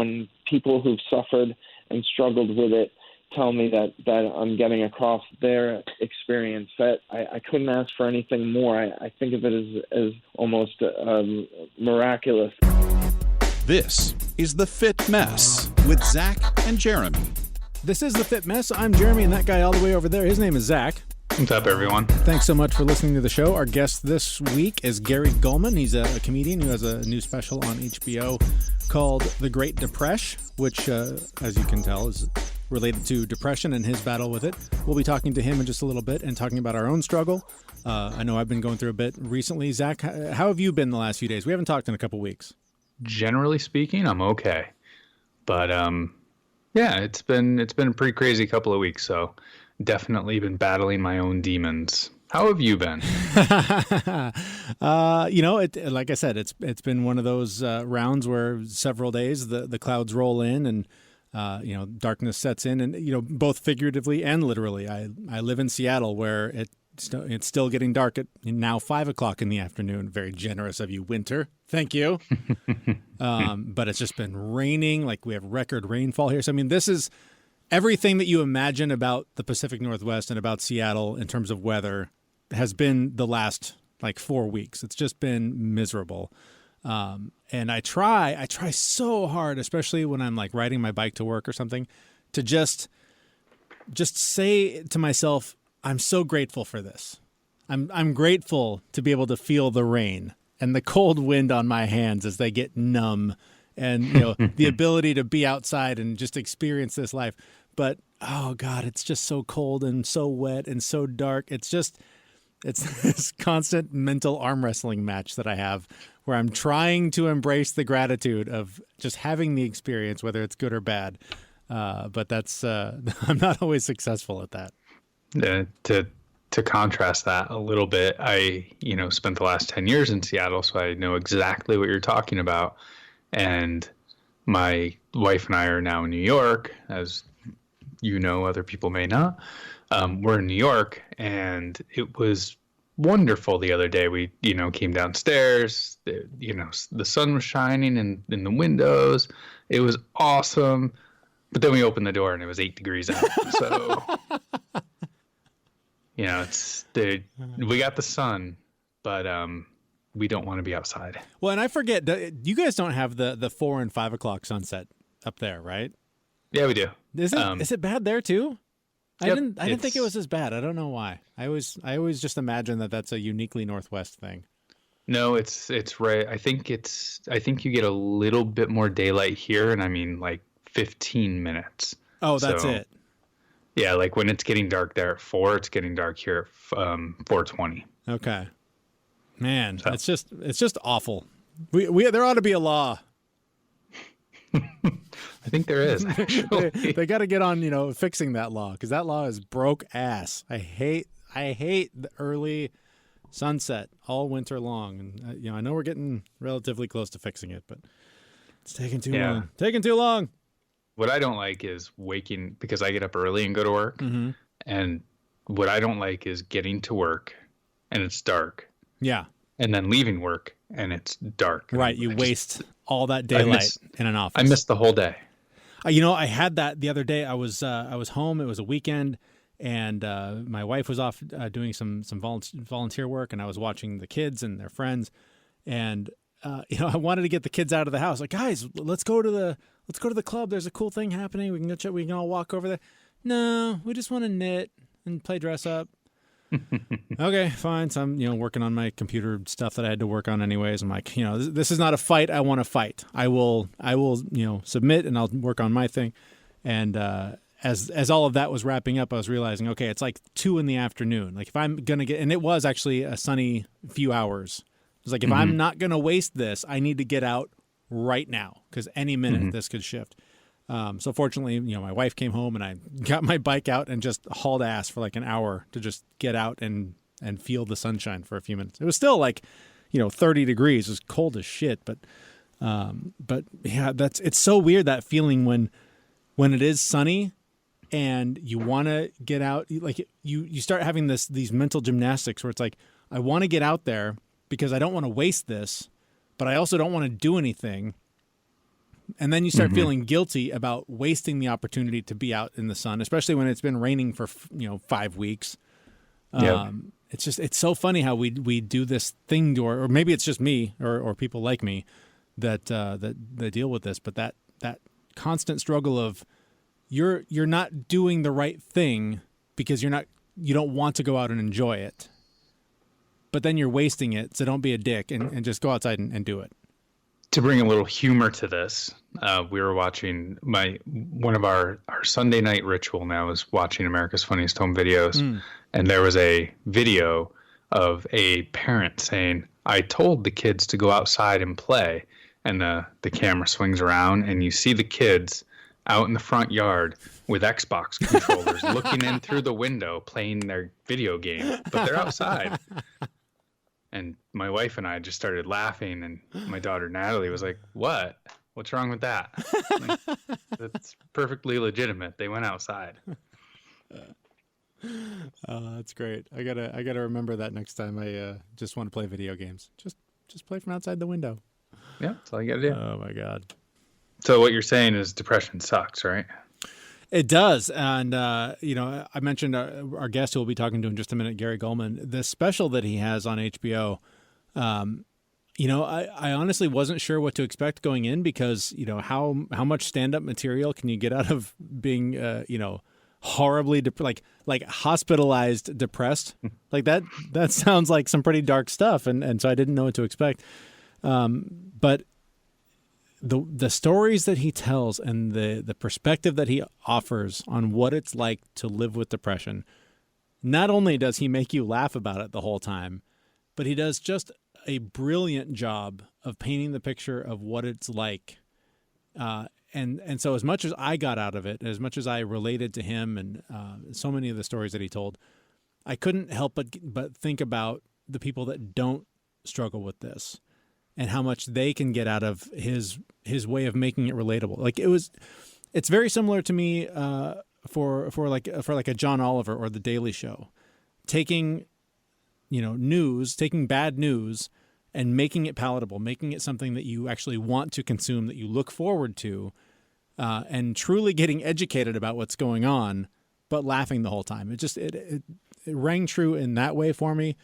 when people who've suffered and struggled with it tell me that I'm getting across their experience, that I couldn't ask for anything more. I think of it as almost miraculous. This is The Fit Mess with Zach and Jeremy. This is The Fit Mess. I'm Jeremy, and that guy all the way over there, his name is Zach. What's up, everyone? Thanks so much for listening to the show. Our guest this week is Gary Gulman. He's a comedian who has a new special on HBO called The Great Depresh, which, as you can tell, is related to depression and his battle with it. We'll be talking to him in just a little bit and talking about our own struggle. I know I've been going through a bit recently. Zach, how have you been the last few days? We haven't talked in a couple weeks. Generally speaking, I'm okay. But, yeah, it's been a pretty crazy couple of weeks, so definitely been battling my own demons. How have you been? Like I said, it's been one of those rounds where several days the clouds roll in and darkness sets in, and both figuratively and literally. I live in Seattle, where it's still getting dark at now 5:00 in the afternoon. Very generous of you, winter. Thank you. But it's just been raining. Like, we have record rainfall here. So I mean, this is everything that you imagine about the Pacific Northwest and about Seattle in terms of weather has been the last 4 weeks. It's just been miserable. And I try so hard, especially when I'm riding my bike to work or something, to just say to myself, I'm so grateful for this. I'm grateful to be able to feel the rain and the cold wind on my hands as they get numb, and the ability to be outside and just experience this life. But oh God, it's just so cold and so wet and so dark. It's this constant mental arm wrestling match that I have, where I'm trying to embrace the gratitude of just having the experience, whether it's good or bad. But that's I'm not always successful at that. To contrast that a little bit, I spent the last 10 years in Seattle, so I know exactly what you're talking about. And my wife and I are now in New York, as you know, other people may not. We're in New York, and it was wonderful the other day. We, came downstairs, the sun was shining in the windows. It was awesome. But then we opened the door and it was 8 degrees out. So, we got the sun, but we don't want to be outside. Well, and I forget, you guys don't have the 4 and 5 o'clock sunset up there, right? Yeah, we do. Is it bad there too? Yep, I didn't think it was as bad. I don't know why. I always just imagine that's a uniquely Northwest thing. No, it's right. I think you get a little bit more daylight here, and I mean 15 minutes. Oh, that's it. Yeah, when it's getting dark there at 4, it's getting dark here at 4:20. Okay. Man, so. It's just awful. We there ought to be a law. I think there is. They got to get on, fixing that law, because that law is broke ass. I hate the early sunset all winter long, and I know we're getting relatively close to fixing it, but it's taking too long. Taking too long. What I don't like is waking, because I get up early and go to work, mm-hmm. and what I don't like is getting to work and it's dark. Yeah. And then leaving work and it's dark. Right, you waste all that daylight in an office. I missed the whole day. I had that the other day. I was home. It was a weekend, and my wife was off doing some volunteer work, and I was watching the kids and their friends, and I wanted to get the kids out of the house. Like, guys, let's go to the club. There's a cool thing happening. We can go check. We can all walk over there. No, we just want to knit and play dress up. Okay, fine. So I'm, working on my computer stuff that I had to work on anyways. I'm like, this is not a fight I want to fight. I will, submit, and I'll work on my thing. And as all of that was wrapping up, I was realizing, okay, it's 2 p.m. If I'm gonna get, and it was actually a sunny few hours. It was if I'm not gonna waste this, I need to get out right now, because any minute this could shift. So fortunately, my wife came home, and I got my bike out and just hauled ass for an hour to just get out and feel the sunshine for a few minutes. It was still 30 degrees. It was cold as shit, but yeah, it's so weird, that feeling when it is sunny and you want to get out, you start having these mental gymnastics where it's I want to get out there because I don't want to waste this, but I also don't want to do anything. And then you start feeling guilty about wasting the opportunity to be out in the sun, especially when it's been raining for 5 weeks. It's so funny how we do this thing to or maybe it's just me or people like me that deal with this, but that constant struggle of you're not doing the right thing because you don't want to go out and enjoy it, but then you're wasting it. So don't be a dick and just go outside and do it. To bring a little humor to this, we were watching one of our Sunday night ritual now is watching America's Funniest Home Videos. And there was a video of a parent saying, I told the kids to go outside and play. And the camera swings around and you see the kids out in the front yard with Xbox controllers looking in through the window playing their video game, but they're outside. And my wife and I just started laughing, and my daughter Natalie was like, "What? What's wrong with that?" Like, that's perfectly legitimate. They went outside. That's great. I gotta remember that next time I just want to play video games. Just play from outside the window. Yeah, that's all you gotta do. Oh my God. So what you're saying is depression sucks, right? It does. And, I mentioned our guest who we'll be talking to in just a minute, Gary Gulman, the special that he has on HBO. I honestly wasn't sure what to expect going in because, how much stand-up material can you get out of being, horribly, like hospitalized, depressed? Like that sounds like some pretty dark stuff. And so I didn't know what to expect. But the stories that he tells and the perspective that he offers on what it's like to live with depression, not only does he make you laugh about it the whole time, but he does just a brilliant job of painting the picture of what it's like. And so as much as I got out of it, as much as I related to him and so many of the stories that he told, I couldn't help but think about the people that don't struggle with this and how much they can get out of his way of making it relatable. Like it's very similar to me for like a John Oliver or The Daily Show, taking bad news and making it palatable, making it something that you actually want to consume, that you look forward to, and truly getting educated about what's going on, but laughing the whole time. It rang true in that way for me.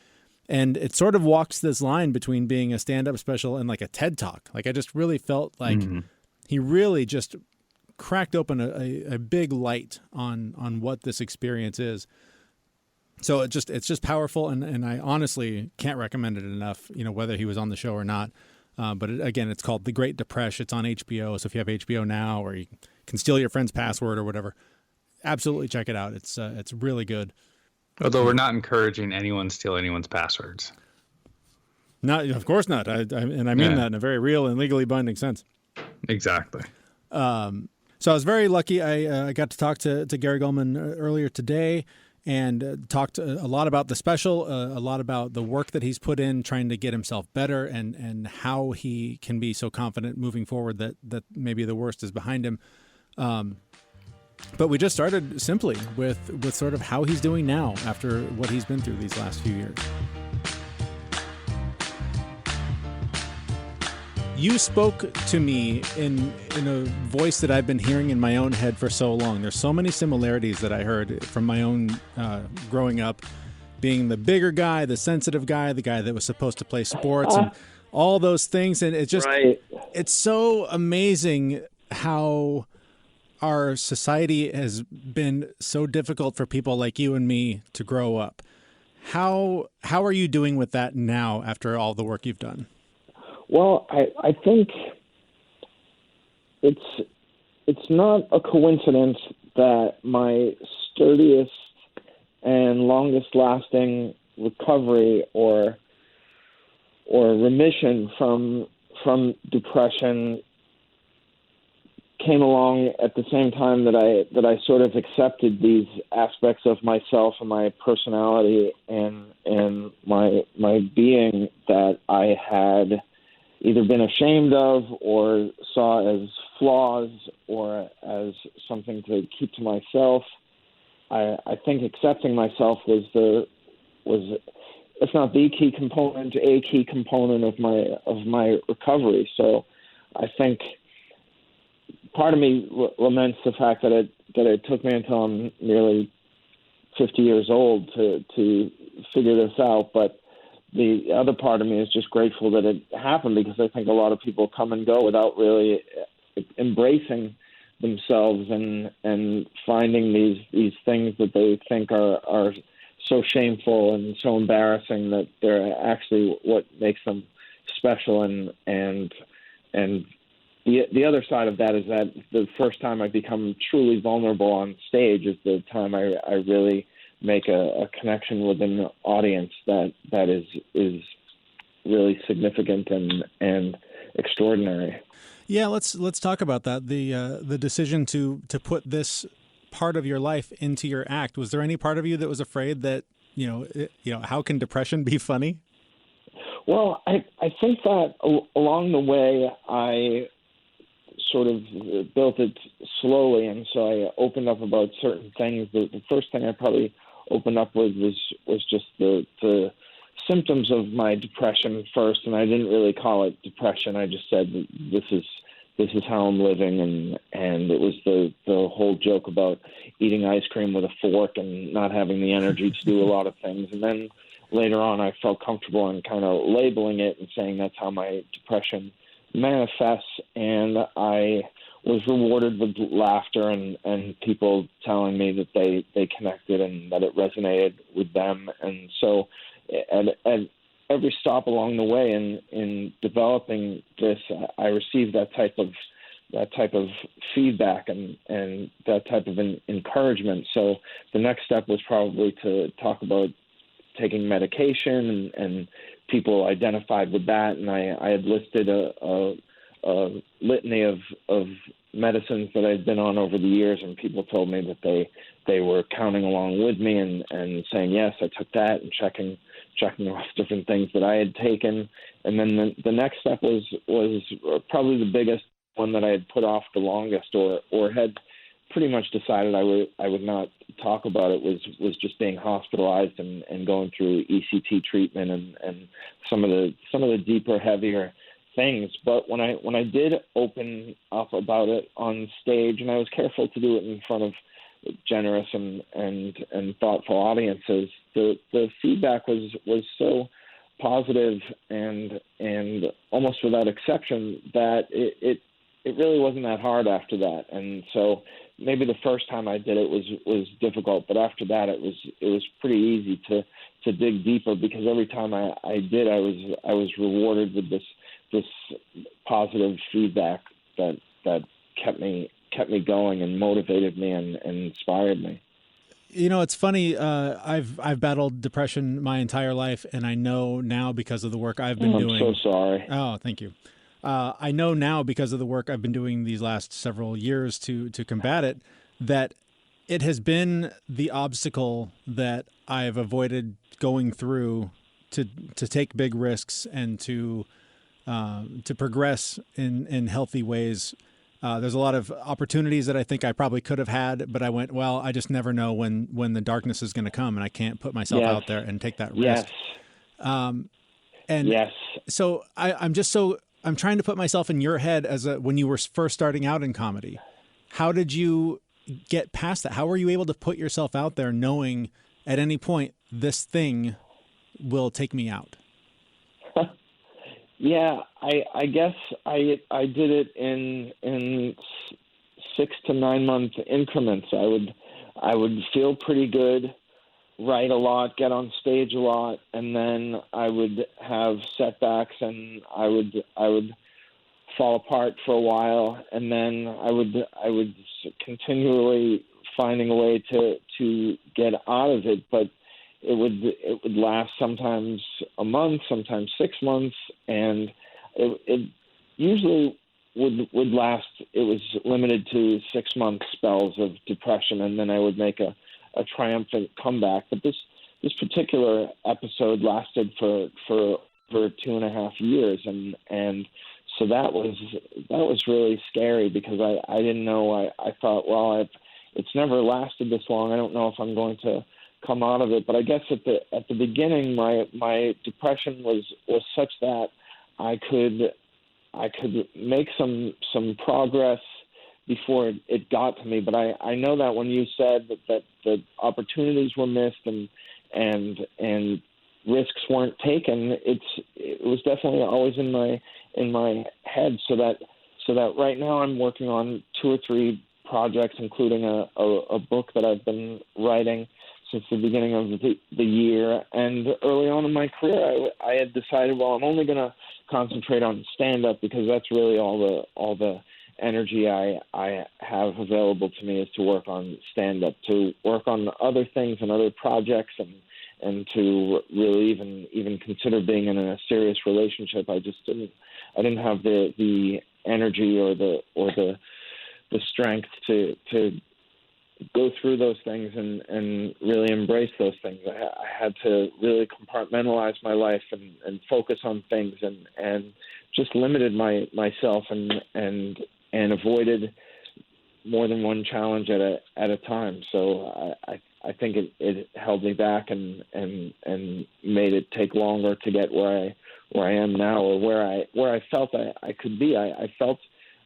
And it sort of walks this line between being a stand-up special and like a TED Talk. Like I just really felt like he really just cracked open a big light on what this experience is. So it's just powerful, and I honestly can't recommend it enough, whether he was on the show or not. But again, it's called The Great Depresh. It's on HBO. So if you have HBO Now, or you can steal your friend's password or whatever, absolutely check it out. It's really good. Although we're not encouraging anyone to steal anyone's passwords. Not, of course not. I mean that in a very real and legally binding sense. Exactly. So I was very lucky. I got to talk to Gary Gulman earlier today and talked a lot about the special, a lot about the work that he's put in trying to get himself better and how he can be so confident moving forward that maybe the worst is behind him. But we just started simply with sort of how he's doing now after what he's been through these last few years. You spoke to me in a voice that I've been hearing in my own head for so long. There's so many similarities that I heard from my own growing up, being the bigger guy, the sensitive guy, the guy that was supposed to play sports and all those things. And it's just, It's so amazing how our society has been so difficult for people like you and me to grow up. How are you doing with that now after all the work you've done? Well, I think it's not a coincidence that my sturdiest and longest lasting recovery or remission from depression came along at the same time that I sort of accepted these aspects of myself and my personality and my being that I had either been ashamed of or saw as flaws or as something to keep to myself. I think accepting myself was if not the key component, a key component of my recovery. So I think part of me laments the fact that it took me until I'm nearly 50 years old to figure this out. But the other part of me is just grateful that it happened, because I think a lot of people come and go without really embracing themselves and finding these things that they think are so shameful and so embarrassing that they're actually what makes them special. And the other side of that is that the first time I become truly vulnerable on stage is the time I really make a connection with an audience that is really significant and extraordinary. Yeah, let's talk about that. The decision to put this part of your life into your act. Was there any part of you that was afraid that, how can depression be funny? Well, I think that along the way I sort of built it slowly, and so I opened up about certain things. The first thing I probably opened up with was just the symptoms of my depression first, and I didn't really call it depression. I just said this is how I'm living, and it was the whole joke about eating ice cream with a fork and not having the energy to do a lot of things. And then later on, I felt comfortable in kind of labeling it and saying that's how my depression manifests, and I was rewarded with laughter and people telling me that they connected and that it resonated with them. And so at every stop along the way in developing this, I received that type of feedback and that type of encouragement. So the next step was probably to talk about taking medication, and people identified with that. And I had listed a litany of medicines that I'd been on over the years, and people told me that they were counting along with me and saying, yes, I took that, and checking off different things that I had taken. And then the next step was probably the biggest one that I had put off the longest, or had pretty much decided I would not talk about it, was just being hospitalized and going through ECT treatment and some of the deeper, heavier things. But when I did open up about it on stage, and I was careful to do it in front of generous and thoughtful audiences, the feedback was so positive and almost without exception that it really wasn't that hard after that. And so maybe the first time I did it was difficult, but after that it was pretty easy to dig deeper, because every time I did, I was rewarded with this positive feedback that kept me going and motivated me and inspired me. It's funny. I've battled depression my entire life, and I know now because of the work I've been doing. I'm so sorry. Oh, thank you. I know now because of the work I've been doing these last several years to combat it, that it has been the obstacle that I've avoided going through to take big risks and to progress in healthy ways. There's a lot of opportunities that I think I probably could have had, but I went, well, I just never know when the darkness is going to come, and I can't put myself out there and take that risk. So I'm trying to put myself in your head when you were first starting out in comedy. How did you get past that? How were you able to put yourself out there knowing at any point this thing will take me out? Yeah, I guess I did it in 6 to 9 month increments. I would feel pretty good, write a lot, get on stage a lot, and then I would have setbacks, and I would fall apart for a while, and then I would continually finding a way to get out of it, but it would last sometimes a month, sometimes 6 months, and it usually would last. It was limited to 6 month spells of depression, and then I would make a triumphant comeback. But this particular episode lasted for 2.5 years, and so that was really scary, because I didn't know. I thought, well, it's never lasted this long. I don't know if I'm going to come out of it. But I guess at the beginning, my depression was such that I could make some progress it got to me. But I know that when you said that the opportunities were missed and risks weren't taken, it was definitely always in my head. So that right now I'm working on 2 or 3 projects, including a book that I've been writing since the beginning of the year. And early on in my career, I had decided, well, I'm only going to concentrate on stand-up because that's really all the energy I have available to me is to work on stand-up. To work on other things and other projects and to really even consider being in a serious relationship, I didn't have the energy or the strength to go through those things and really embrace those things. I had to really compartmentalize my life and focus on things and just limited myself and avoided more than one challenge at a time. So I think it held me back and made it take longer to get where I am now, or where I felt I could be. I felt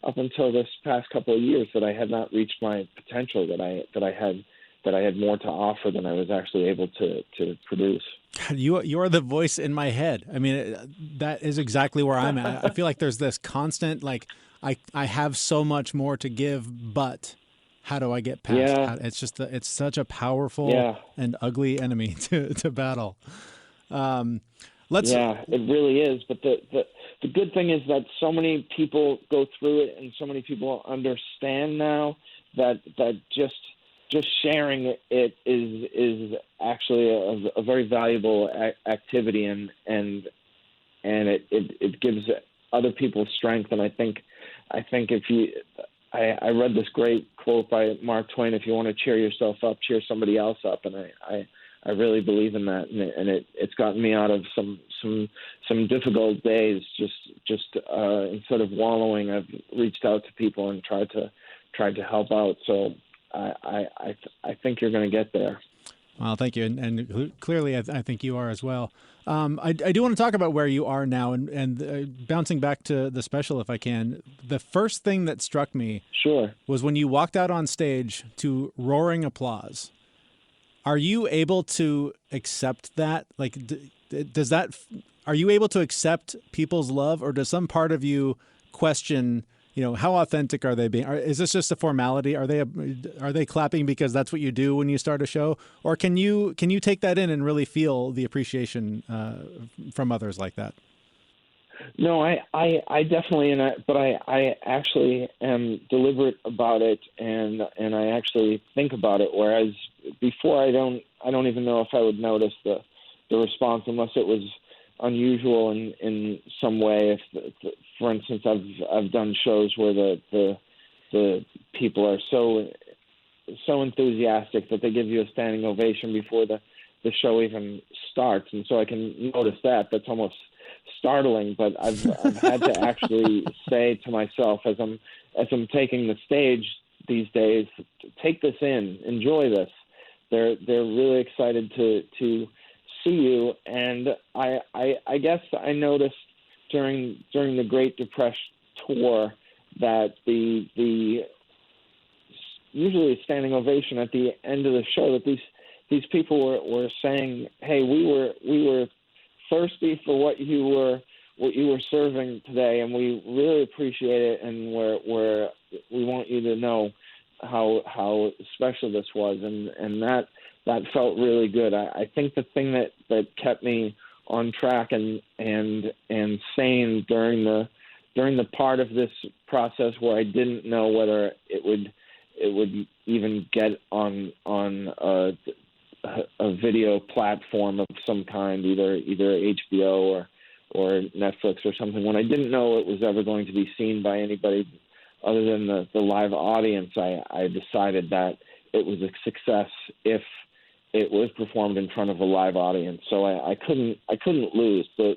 up until this past couple of years that I had not reached my potential, that I had more to offer than I was actually able to produce. You are the voice in my head. I mean, that is exactly where I'm at. I feel like there's this constant, like, I have so much more to give, but how do I get past? Yeah. It's such a powerful and ugly enemy to battle. Yeah, it really is. But the good thing is that so many people go through it, and so many people understand now that just sharing it is actually a very valuable activity, and it gives other people strength. And I think if I read this great quote by Mark Twain: "If you want to cheer yourself up, cheer somebody else up." And I really believe in that, and it's gotten me out of some difficult days. Just instead of wallowing, I've reached out to people and tried to help out. So I think you're going to get there. Well, thank you, and clearly I think you are as well. I do want to talk about where you are now, and bouncing back to the special, if I can. The first thing that struck me was when you walked out on stage to roaring applause. Are you able to accept that? Like, are you able to accept people's love, or does some part of you question, how authentic are they being? Is this just a formality? Are they clapping because that's what you do when you start a show? Or can you take that in and really feel the appreciation from others like that? No, I definitely, but I actually am deliberate about it, and I actually think about it. Whereas before, I don't even know if I would notice the response unless it was unusual in some way. If, for instance, I've done shows where the people are so enthusiastic that they give you a standing ovation before the show even starts, and so I can notice that. That's almost startling, but I've had to actually say to myself as I'm taking the stage these days, take this in, enjoy this. They're really excited to see you, and I guess I noticed during the Great Depresh tour that the usually a standing ovation at the end of the show, that these people were saying, "Hey, we were thirsty for what you were serving today, and we really appreciate it, and we want you to know how special this was," and that felt really good. I think the thing that kept me on track and sane during the part of this process where I didn't know whether it would even get on a video platform of some kind, either HBO or Netflix or something. When I didn't know it was ever going to be seen by anybody other than the live audience, I decided that it was a success if it was performed in front of a live audience. So I couldn't lose. The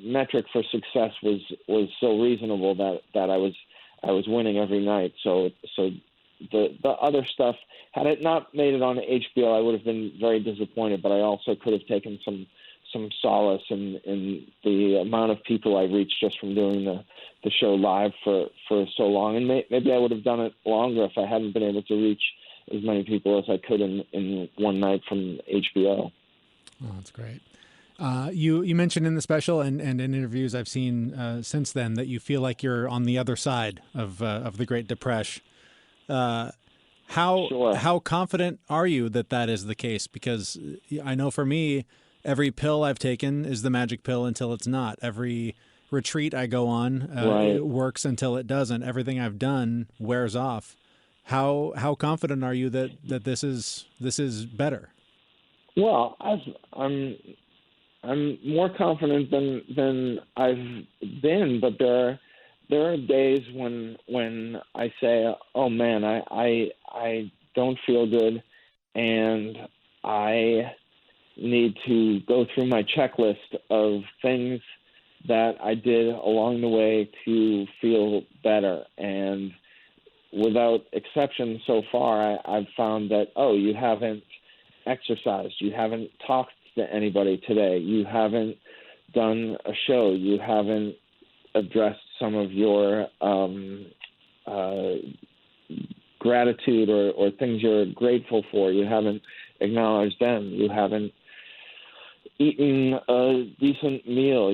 metric for success was so reasonable that I was winning every night. So the other stuff, had it not made it on HBO, I would have been very disappointed, but I also could have taken some some solace in the amount of people I reached just from doing the show live for so long. And maybe I would have done it longer if I hadn't been able to reach as many people as I could in one night from HBO. Oh, that's great. You mentioned in the special and in interviews I've seen since then that you feel like you're on the other side of the Great Depresh. How confident are you that is the case? Because I know for me, every pill I've taken is the magic pill until it's not. Every retreat I go on it works until it doesn't. Everything I've done wears off. How confident are you that this is better? Well, I'm more confident than I've been, but there are days when I say, "Oh man, I don't feel good, and I need to go through my checklist of things that I did along the way to feel better." And without exception, so far, I've found that you haven't exercised, you haven't talked to anybody today, you haven't done a show, you haven't addressed some of your gratitude or things you're grateful for, you haven't acknowledged them, you haven't eaten a decent meal,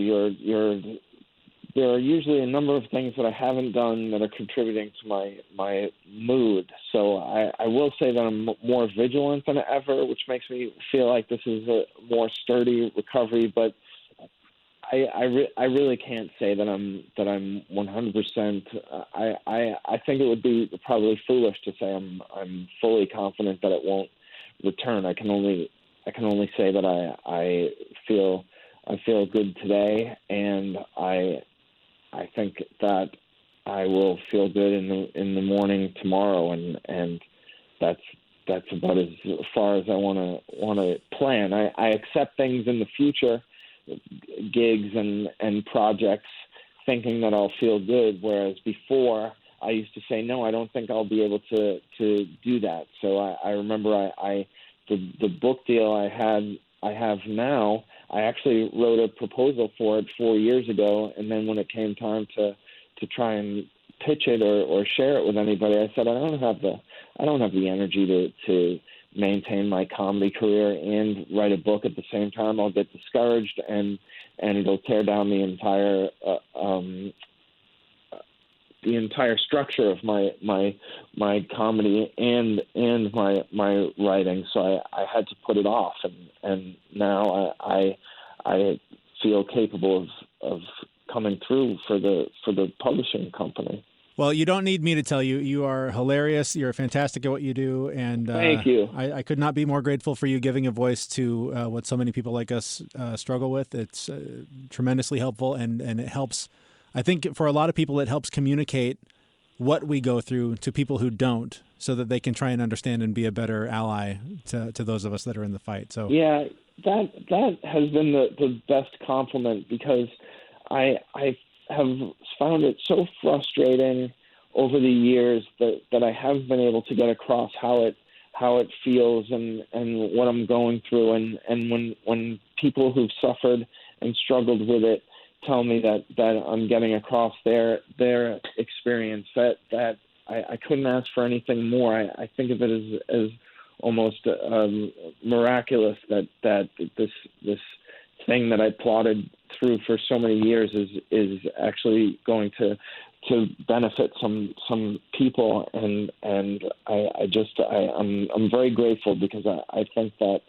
there are usually a number of things that I haven't done that are contributing to my mood. So I will say that I'm more vigilant than ever, which makes me feel like this is a more sturdy recovery. But I really can't say that I'm 100%. I think it would be probably foolish to say I'm fully confident that it won't return. I can only say that I feel good today, and I think that I will feel good in the morning tomorrow, and that's about as far as I want to plan. I accept things in the future, gigs and projects, thinking that I'll feel good, whereas before I used to say, no, I don't think I'll be able to do that. So I remember the book deal I have now, I actually wrote a proposal for it 4 years ago, and then when it came time to try and pitch it or share it with anybody, I said I don't have the energy to maintain my comedy career and write a book at the same time. I'll get discouraged, and it'll tear down the entire structure of my comedy and my writing. So I had to put it off, and now I feel capable of coming through for the publishing company. Well, you don't need me to tell you. You are hilarious. You're fantastic at what you do, and thank you. I could not be more grateful for you giving a voice to what so many people like us struggle with. It's tremendously helpful, and it helps. I think for a lot of people, it helps communicate what we go through to people who don't, so that they can try and understand and be a better ally to those of us that are in the fight. So yeah, that has been the best compliment, because I have found it so frustrating over the years that I haven't been able to get across how it feels and what I'm going through, and when people who've suffered and struggled with it tell me that I'm getting across their experience, that I couldn't ask for anything more. I think of it as almost miraculous that this thing that I plotted through for so many years is actually going to benefit some people, and I'm very grateful, because I think that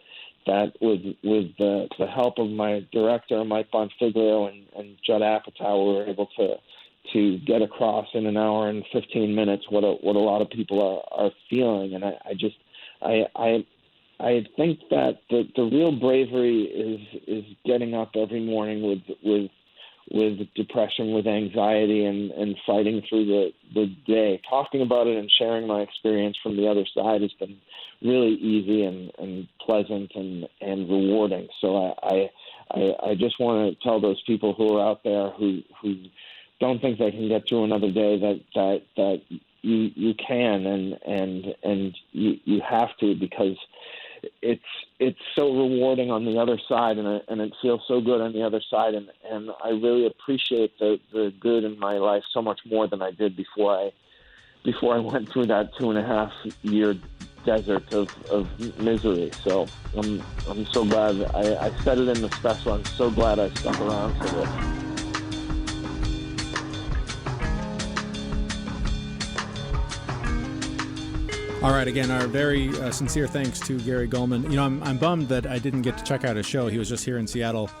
with the help of my director Mike Bonfiglio and Judd Apatow, we were able to get across in an hour and 15 minutes what a lot of people are feeling, and I think that the real bravery is getting up every morning with depression, with anxiety, and fighting through the day. Talking about it and sharing my experience from the other side has been really easy and pleasant and rewarding. So I just want to tell those people who are out there who don't think they can get through another day that you can and you have to, because it's so rewarding on the other side, and it feels so good on the other side, and I really appreciate the good in my life so much more than I did before I went through that 2.5-year desert of misery. So I'm so glad I said it in the special. I'm so glad I stuck around for this. All right, again, our very sincere thanks to Gary Gulman. You know, I'm bummed that I didn't get to check out his show. He was just here in Seattle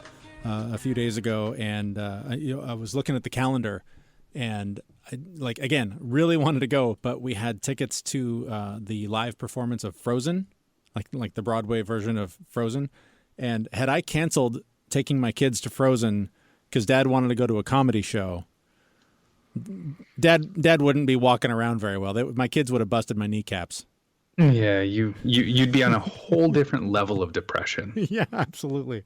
a few days ago, and I was looking at the calendar, and I, really wanted to go, but we had tickets to the live performance of Frozen, like the Broadway version of Frozen. And had I canceled taking my kids to Frozen because Dad wanted to go to a comedy show, Dad wouldn't be walking around very well. My kids would have busted my kneecaps. Yeah, you'd be on a whole different level of depression. Yeah, absolutely.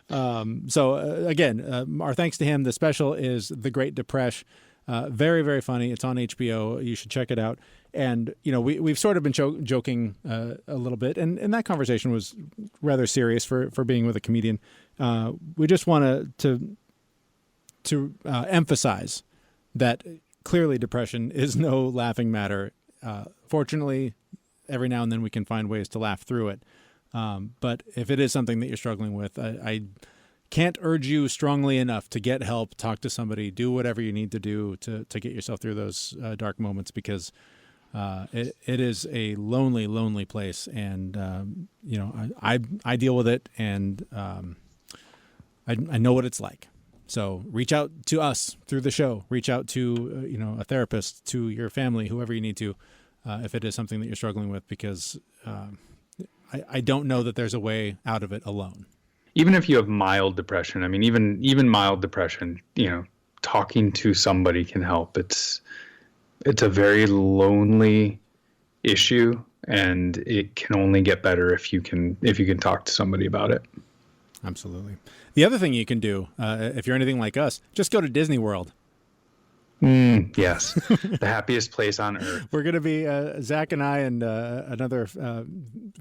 Again, our thanks to him. The special is The Great Depresh. Very, very funny. It's on HBO. You should check it out. And, you know, we've sort of been joking a little bit, and that conversation was rather serious for being with a comedian. We just want to emphasize that clearly depression is no laughing matter. Fortunately, every now and then we can find ways to laugh through it. But if it is something that you're struggling with, I can't urge you strongly enough to get help, talk to somebody, do whatever you need to do to get yourself through those dark moments, because it is a lonely, lonely place. And, you know, I deal with it, and I know what it's like. So reach out to us through the show. Reach out to, a therapist, to your family, whoever you need to, if it is something that you're struggling with, because I don't know that there's a way out of it alone. Even if you have mild depression, I mean, even mild depression, talking to somebody can help. It's a very lonely issue, and it can only get better if you can talk to somebody about it. Absolutely. The other thing you can do, if you're anything like us, just go to Disney World. Yes, the happiest place on earth. We're going to be, Zach and I and another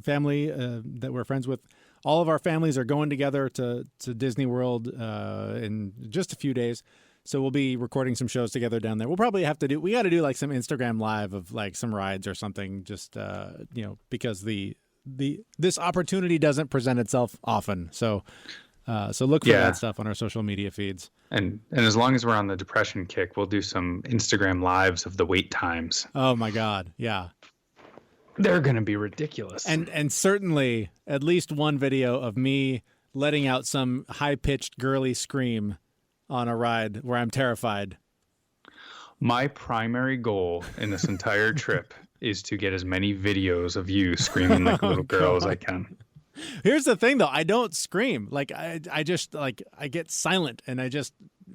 family that we're friends with. All of our families are going together to Disney World in just a few days. So we'll be recording some shows together down there. We'll probably have to we got to do like some Instagram live of like some rides or something, just, because this opportunity doesn't present itself often. So look for that stuff on our social media feeds. And as long as we're on the depression kick, we'll do some Instagram lives of the wait times. Oh my God. Yeah. They're going to be ridiculous. And certainly at least one video of me letting out some high-pitched girly scream on a ride where I'm terrified. My primary goal in this entire trip is to get as many videos of you screaming like a little girl as I can. Here's the thing, though. I don't scream. Like, I just, I get silent, and I just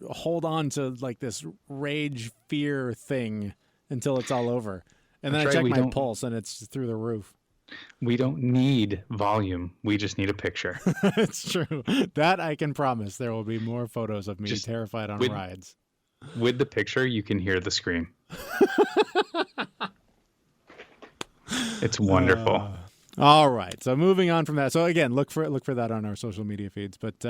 hold on to, like, this rage fear thing until it's all over. And then I check my pulse, and it's through the roof. We don't need volume. We just need a picture. It's true. That I can promise. There will be more photos of me just terrified on rides. With the picture, you can hear the scream. It's wonderful. All right. So moving on from that. So again, look for that on our social media feeds. But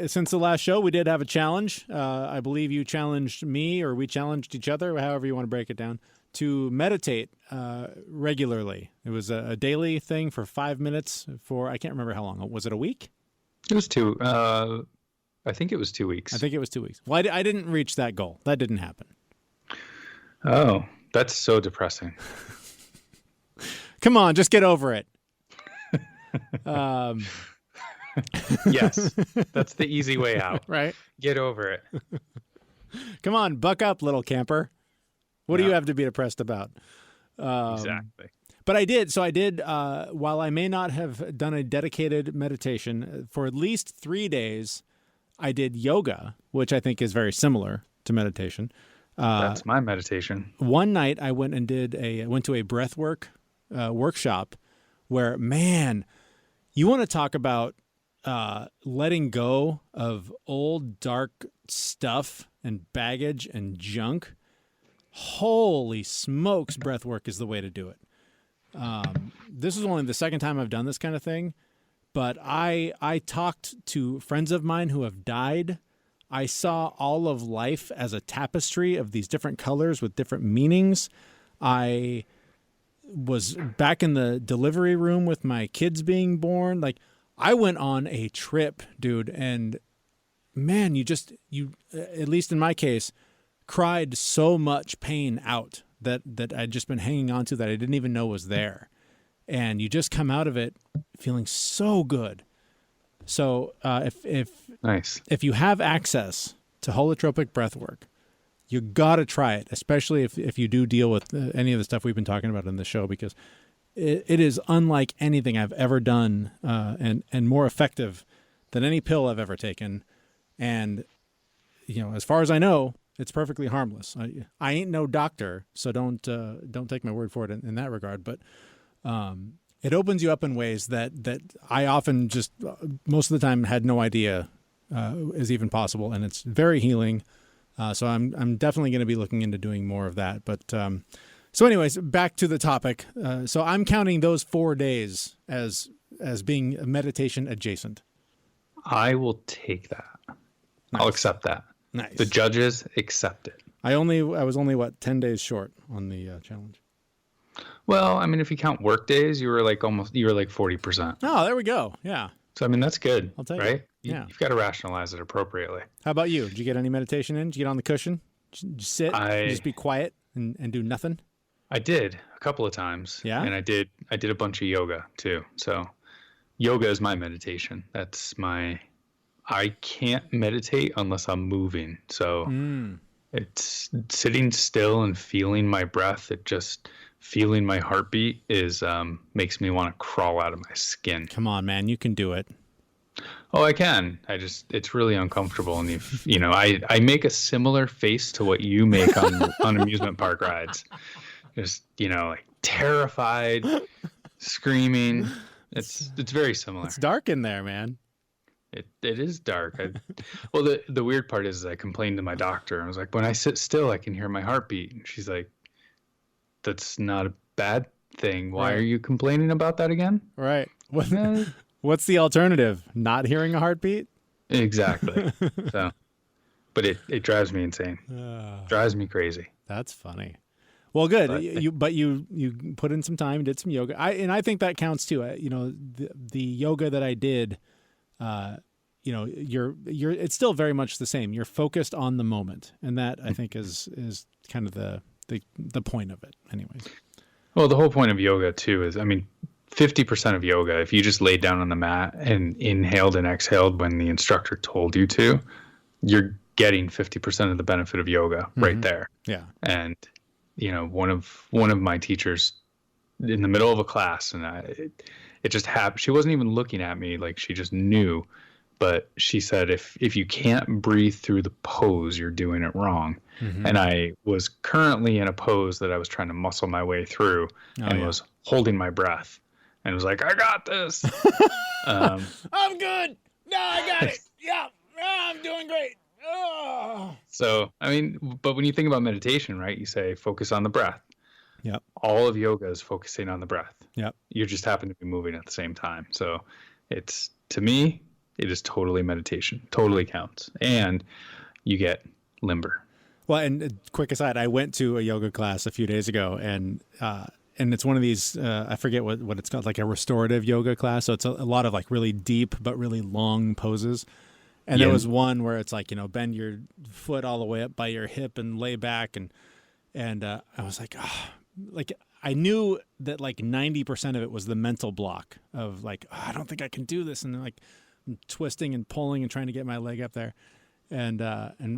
since the last show, we did have a challenge. I believe you challenged me, or we challenged each other, however you want to break it down, to meditate regularly. It was a daily thing for 5 minutes for, I can't remember how long. Was it a week? It was 2. I think it was 2 weeks. I think it was 2 weeks. Well, I didn't reach that goal. That didn't happen. Oh, that's so depressing. Come on, just get over it. Yes, that's the easy way out. Right? Get over it. Come on, buck up, little camper. What do you have to be depressed about? Exactly. But I did. So I did, while I may not have done a dedicated meditation, for at least 3 days, I did yoga, which I think is very similar to meditation. That's my meditation. One night I went and went to a breathwork workshop where, man, you want to talk about letting go of old dark stuff and baggage and junk. Holy smokes, breathwork is the way to do it. This is only the second time I've done this kind of thing, but I talked to friends of mine who have died. I saw all of life as a tapestry of these different colors with different meanings. I was back in the delivery room with my kids being born. Like, I went on a trip, dude, and man, you at least in my case, cried so much pain out that I'd just been hanging on to that I didn't even know was there. And you just come out of it feeling so good. So if you have access to holotropic breathwork, you got to try it, especially if you do deal with any of the stuff we've been talking about in the show, because it is unlike anything I've ever done, and more effective than any pill I've ever taken. And, as far as I know, it's perfectly harmless. I ain't no doctor, so don't take my word for it in that regard. But it opens you up in ways that I often just most of the time had no idea is even possible, and it's very healing. So I'm definitely going to be looking into doing more of that. But so anyways, back to the topic. So I'm counting those 4 days as being meditation adjacent. I will take that. Nice. I'll accept that. Nice. The judges accept it. I was only 10 days short on the challenge. Well, I mean, if you count work days, you were like 40%. Oh, there we go. Yeah. So, I mean, that's good. I'll take right? it. Yeah. You've got to rationalize it appropriately. How about you? Did you get any meditation in? Did you get on the cushion? Did you sit and just be quiet and do nothing? I did a couple of times. Yeah. And I did a bunch of yoga too. So yoga is my meditation. I can't meditate unless I'm moving. So it's sitting still and feeling my breath. Feeling my heartbeat makes me want to crawl out of my skin. Come on, man. You can do it. Oh, I can. It's really uncomfortable. And I make a similar face to what you make on amusement park rides. Just, like terrified, screaming. It's very similar. It's dark in there, man. It is dark. Well, the weird part is I complained to my doctor. I was like, when I sit still, I can hear my heartbeat. And she's like, that's not a bad thing. Why are you complaining about that again? Right. What's the alternative? Not hearing a heartbeat? Exactly. So, but it drives me insane. Drives me crazy. That's funny. Well, good. But you put in some time, did some yoga. I think that counts too. The yoga that I did, it's still very much the same. You're focused on the moment, and that I think is kind of the point of it, anyways. Well, the whole point of yoga too is, 50% of yoga, if you just laid down on the mat and inhaled and exhaled when the instructor told you to, you're getting 50% of the benefit of yoga right there. Yeah. And one of my teachers in the middle of a class, and it just happened. She wasn't even looking at me, like she just knew. But she said, if you can't breathe through the pose, you're doing it wrong. Mm-hmm. And I was currently in a pose that I was trying to muscle my way through was holding my breath. And was like, I got this. I'm good. No, I got it. Yeah, I'm doing great. Oh. So, but when you think about meditation, right, you say focus on the breath. Yep. All of yoga is focusing on the breath. Yep. You just happen to be moving at the same time. So to me, it is totally meditation. Totally counts. And you get limber. Well, and quick aside, I went to a yoga class a few days ago, and it's one of these, I forget what it's called, like a restorative yoga class. So it's a lot of like really deep but really long poses. And there was one where it's like, bend your foot all the way up by your hip and lay back. And I was like, I knew that like 90% of it was the mental block of like, I don't think I can do this. And like I'm twisting and pulling and trying to get my leg up there. And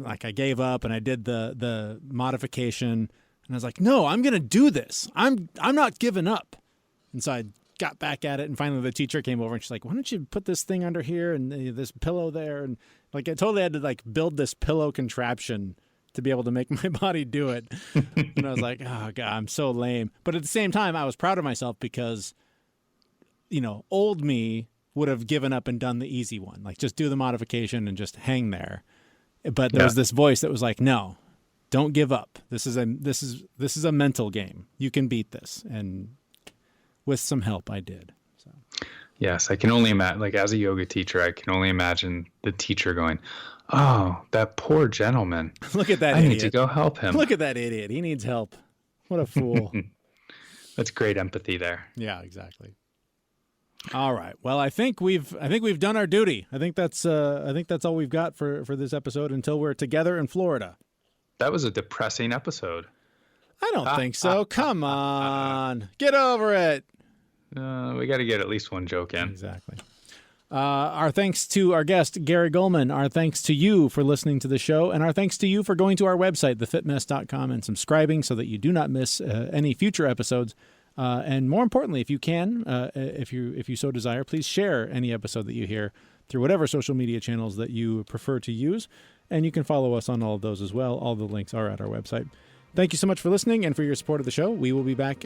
like I gave up and I did the modification. And I was like, no, I'm going to do this. I'm not giving up. And so I got back at it. And finally the teacher came over and she's like, why don't you put this thing under here and this pillow there? And like, I totally had to like build this pillow contraption to be able to make my body do it. And I was like, oh God, I'm so lame. But at the same time, I was proud of myself because, old me would have given up and done the easy one. Like just do the modification and just hang there. But there was this voice that was like, no, don't give up. This is a mental game. You can beat this. And with some help, I did. So. Yes, I can only imagine, like as a yoga teacher, I can only imagine the teacher going, "Oh, that poor gentleman. Look at that I idiot. need to go help him. Look at that idiot. He needs help. What a fool." That's great empathy there. Yeah, exactly. All right. Well, I think we've done our duty. I think that's all we've got for this episode until we're together in Florida. That was a depressing episode. I don't think so. Come on. Get over it. We got to get at least one joke in. Exactly. Our thanks to our guest, Gary Gulman. Our thanks to you for listening to the show. And our thanks to you for going to our website, thefitmess.com, and subscribing so that you do not miss any future episodes. And more importantly, if you can, if you so desire, please share any episode that you hear through whatever social media channels that you prefer to use. And you can follow us on all of those as well. All the links are at our website. Thank you so much for listening and for your support of the show. We will be back,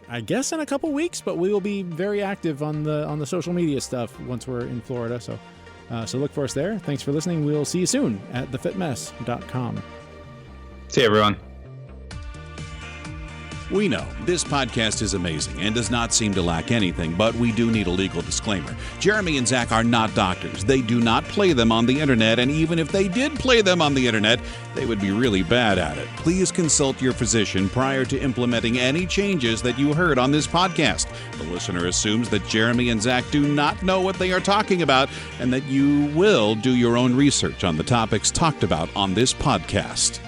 I guess, in a couple weeks, but we will be very active on the social media stuff once we're in Florida. So look for us there. Thanks for listening. We'll see you soon at thefitmess.com. See you, everyone. We know this podcast is amazing and does not seem to lack anything, but we do need a legal disclaimer. Jeremy and Zach are not doctors. They do not play them on the internet, and even if they did play them on the internet, they would be really bad at it. Please consult your physician prior to implementing any changes that you heard on this podcast. The listener assumes that Jeremy and Zach do not know what they are talking about and that you will do your own research on the topics talked about on this podcast.